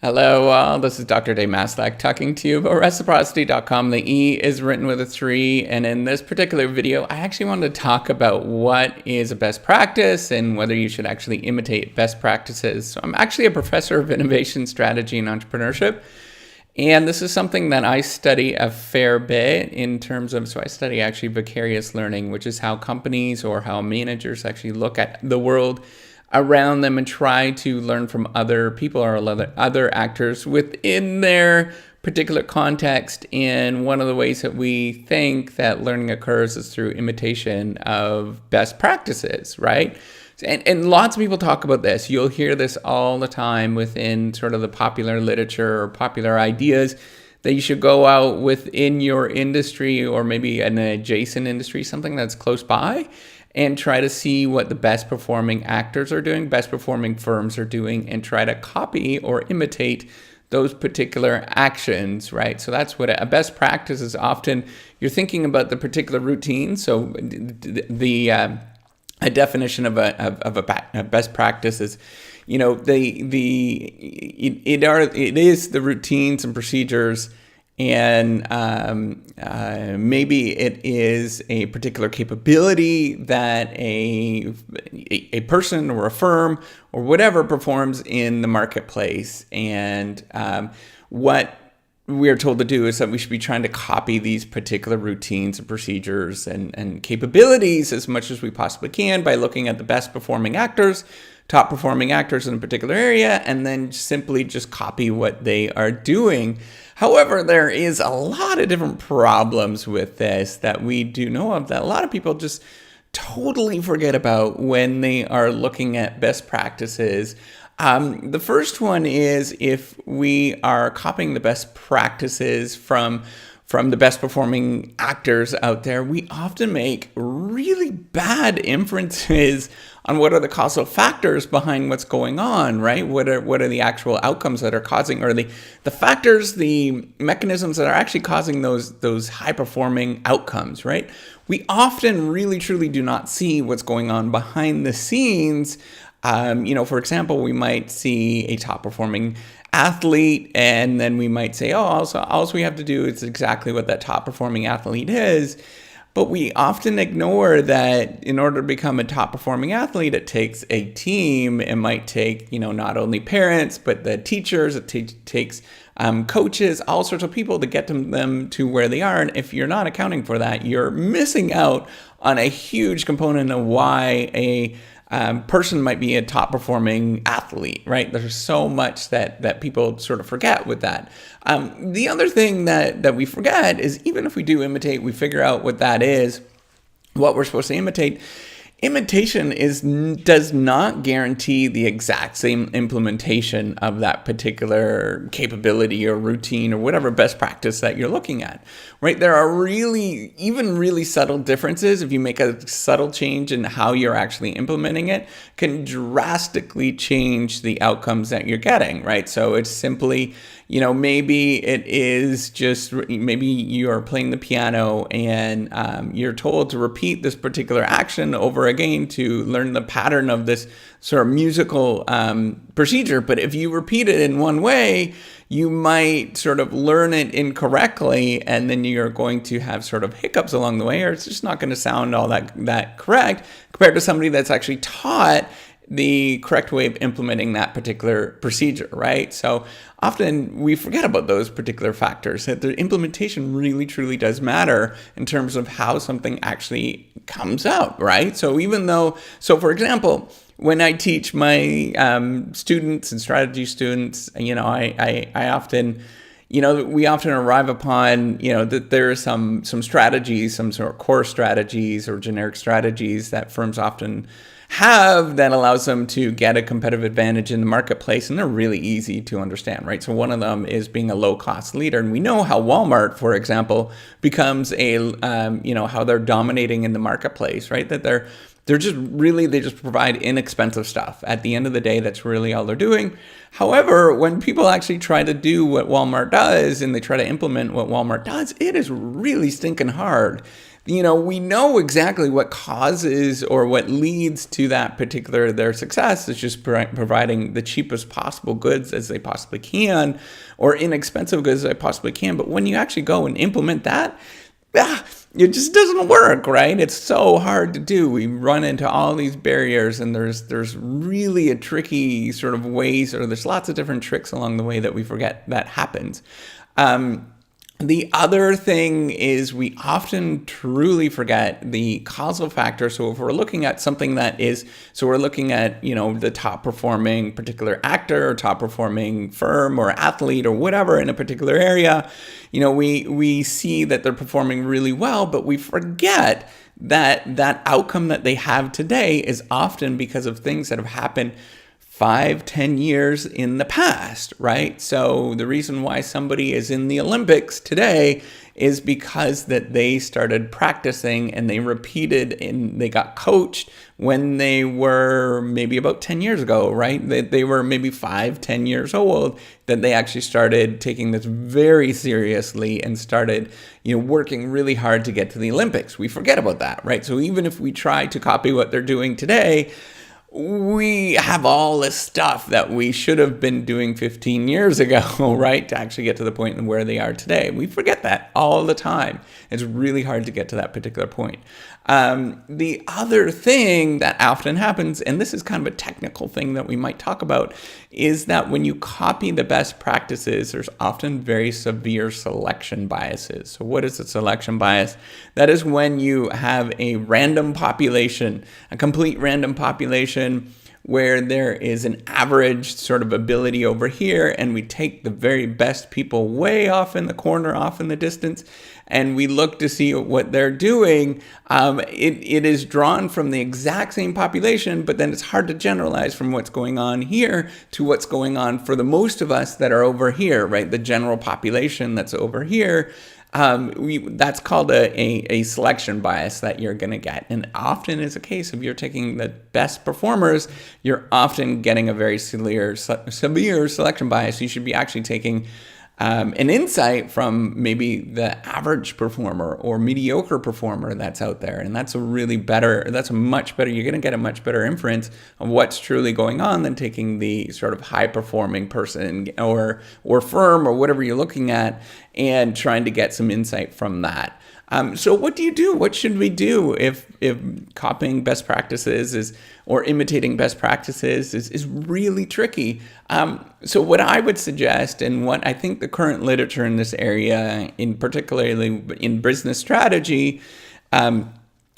Hello, this is Dr. Dave Maslach talking to you about reciprocity.com. The E is written with a 3, and in this particular video, I actually wanted to talk about what is a best practice and whether you should actually imitate best practices. So I'm actually a professor of innovation strategy and entrepreneurship, and this is something that I study a fair bit in terms of, so I study actually vicarious learning, which is how companies or how managers actually look at the world around them and try to learn from other people or other actors within their particular context. And one of the ways that we think that learning occurs is through imitation of best practices, right? And lots of people talk about this. You'll hear this all the time within sort of the popular literature or popular ideas that you should go out within your industry or maybe an adjacent industry, something that's close by, and try to see what the best performing actors are doing, best performing firms are doing, and try to copy or imitate those particular actions, right? So that's what a best practice is. Often you're thinking about the particular routine. So a definition of a best practice is, you know, it is the routines and procedures, and maybe it is a particular capability that a person or a firm or whatever performs in the marketplace. And what we're told to do is that we should be trying to copy these particular routines and procedures and capabilities as much as we possibly can by looking at the best performing actors, top performing actors in a particular area, and then simply just copy what they are doing. However, there is a lot of different problems with this that we do know of that a lot of people just totally forget about when they are looking at best practices. The first one is if we are copying the best practices from the best performing actors out there, we often make really bad inferences on what are the causal factors behind what's going on, right? What are the actual outcomes that are causing, or the factors, the mechanisms that are actually causing those high performing outcomes, right? We often really truly do not see what's going on behind the scenes. For example, we might see a top performing athlete, and then we might say, all we have to do is exactly what that top performing athlete is. But we often ignore that in order to become a top performing athlete, it takes a team. It might take, not only parents, but the teachers. It takes coaches, all sorts of people to get them to where they are. And if you're not accounting for that, you're missing out on a huge component of why a person might be a top performing athlete, right? There's so much that people sort of forget with that. The other thing that we forget is even if we do imitate, we figure out what that is, what we're supposed to imitate. Imitation does not guarantee the exact same implementation of that particular capability or routine or whatever best practice that you're looking at, right? There are really subtle differences. If you make a subtle change in how you're actually implementing it, can drastically change the outcomes that you're getting, right? So it's simply, maybe it is just, maybe you're playing the piano and you're told to repeat this particular action over again to learn the pattern of this sort of musical procedure. But if you repeat it in one way, you might sort of learn it incorrectly, and then you're going to have sort of hiccups along the way, or it's just not going to sound all that correct compared to somebody that's actually taught the correct way of implementing that particular procedure, right? So often we forget about those particular factors, that the implementation really truly does matter in terms of how something actually comes out, right? So for example, when I teach my students and strategy students, I often, we often arrive upon, that there are some strategies, some sort of core strategies or generic strategies that firms often have that allows them to get a competitive advantage in the marketplace, and they're really easy to understand, right? So one of them is being a low-cost leader, and we know how Walmart, for example, becomes how they're dominating in the marketplace, right? That they just provide inexpensive stuff. At the end of the day, that's really all they're doing. However, when people actually try to do what Walmart does and they try to implement what Walmart does, it is really stinking hard. we know exactly what causes or what leads to that particular their success is just providing the cheapest possible goods as they possibly can, or inexpensive goods as they possibly can. But when you actually go and implement that, it just doesn't work, right? It's so hard to do. We run into all these barriers, and there's really a tricky sort of ways, or there's lots of different tricks along the way that we forget that happens. The other thing is we often truly forget the causal factor. So if we're looking at something we're looking at, the top performing particular actor or top performing firm or athlete or whatever in a particular area, we see that they're performing really well, but we forget that outcome that they have today is often because of things that have happened 5-10 years in the past, right? So the reason why somebody is in the Olympics today is because that they started practicing and they repeated and they got coached when they were maybe about 10 years ago, right? They were maybe 5-10 years old, that they actually started taking this very seriously and started, working really hard to get to the Olympics. We forget about that, right? So even if we try to copy what they're doing today, we have all this stuff that we should have been doing 15 years ago, right, to actually get to the point where they are today. We forget that all the time. It's really hard to get to that particular point. The other thing that often happens, and this is kind of a technical thing that we might talk about, is that when you copy the best practices, there's often very severe selection biases. So what is a selection bias? That is when you have a random population, a complete random population, where there is an average sort of ability over here, and we take the very best people way off in the corner, off in the distance, and we look to see what they're doing. It is drawn from the exact same population, but then it's hard to generalize from what's going on here to what's going on for the most of us that are over here, right? The general population that's over here. That's called a selection bias that you're going to get. And often is a case if you're taking the best performers, you're often getting a very severe selection bias. You should be actually taking an insight from maybe the average performer or mediocre performer that's out there. And that's a much better, you're going to get a much better inference of what's truly going on than taking the sort of high performing person or firm or whatever you're looking at and trying to get some insight from that. So what do you do? What should we do if copying best practices or imitating best practices is really tricky? So what I would suggest, and what I think the current literature in this area, in particularly in business strategy,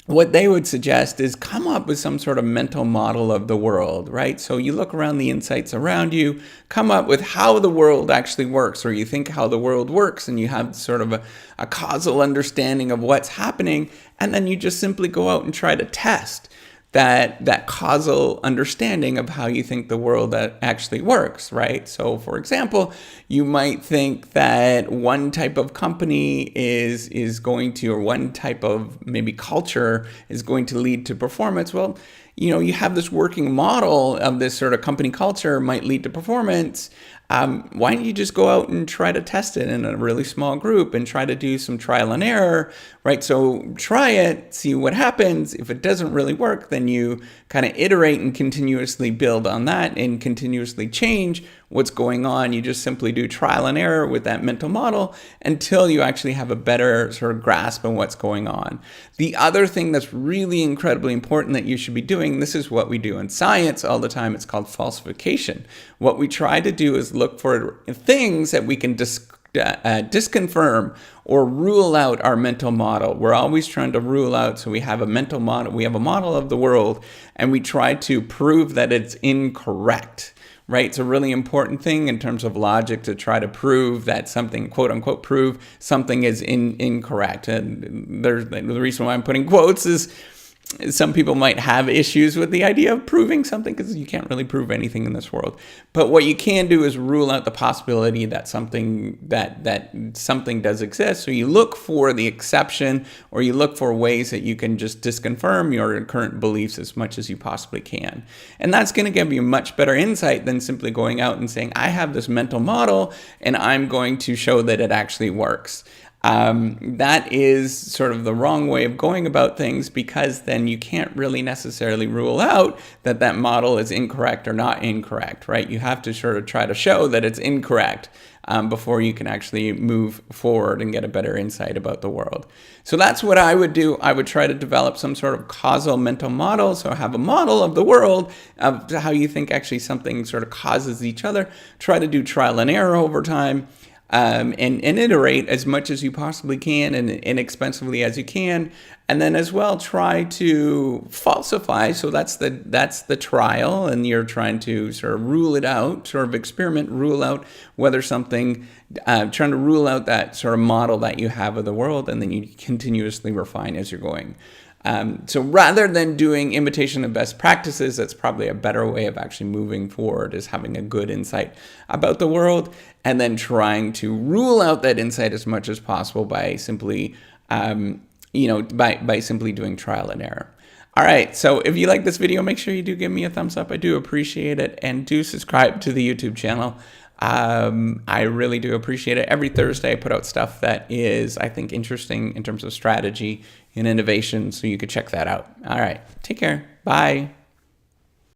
what they would suggest is come up with some sort of mental model of the world, right? So you look around the insights around you, come up with how the world actually works, or you think how the world works, and you have sort of a causal understanding of what's happening, and then you just simply go out and try to test that causal understanding of how you think the world actually works, right? So, for example, you might think that one type of company is going to, or one type of maybe culture is going to lead to performance. Well, you have this working model of this sort of company culture might lead to performance. Why don't you just go out and try to test it in a really small group and try to do some trial and error, right? So try it, see what happens. If it doesn't really work, then you kind of iterate and continuously build on that and continuously change what's going on. You just simply do trial and error with that mental model until you actually have a better sort of grasp on what's going on. The other thing that's really incredibly important that you should be doing, this is what we do in science all the time, it's called falsification. What we try to do is look for things that we can disconfirm or rule out our mental model. We're always trying to rule out, so we have a mental model, we have a model of the world, and we try to prove that it's incorrect. Right? It's a really important thing in terms of logic to try to prove that something, quote unquote, prove something is incorrect. And the reason why I'm putting quotes is some people might have issues with the idea of proving something because you can't really prove anything in this world. But what you can do is rule out the possibility that something does exist. So you look for the exception, or you look for ways that you can just disconfirm your current beliefs as much as you possibly can. And that's going to give you much better insight than simply going out and saying, I have this mental model and I'm going to show that it actually works. That is sort of the wrong way of going about things, because then you can't really necessarily rule out that that model is incorrect or not incorrect, right? You have to sort of try to show that it's incorrect before you can actually move forward and get a better insight about the world. So that's what I would do. I would try to develop some sort of causal mental model. So have a model of the world, of how you think actually something sort of causes each other. Try to do trial and error over time. And iterate as much as you possibly can and inexpensively as you can. And then as well, try to falsify. So that's the trial, and you're trying to sort of rule it out, sort of experiment, rule out whether something, trying to rule out that sort of model that you have of the world, and then you continuously refine as you're going. So rather than doing imitation of best practices, that's probably a better way of actually moving forward, is having a good insight about the world and then trying to rule out that insight as much as possible by simply, by simply doing trial and error. All right, so if you like this video, make sure you do give me a thumbs up. I do appreciate it, and do subscribe to the YouTube channel. I really do appreciate it. Every Thursday I put out stuff that is, I think, interesting in terms of strategy and innovation, so you could check that out. All right, take care. Bye.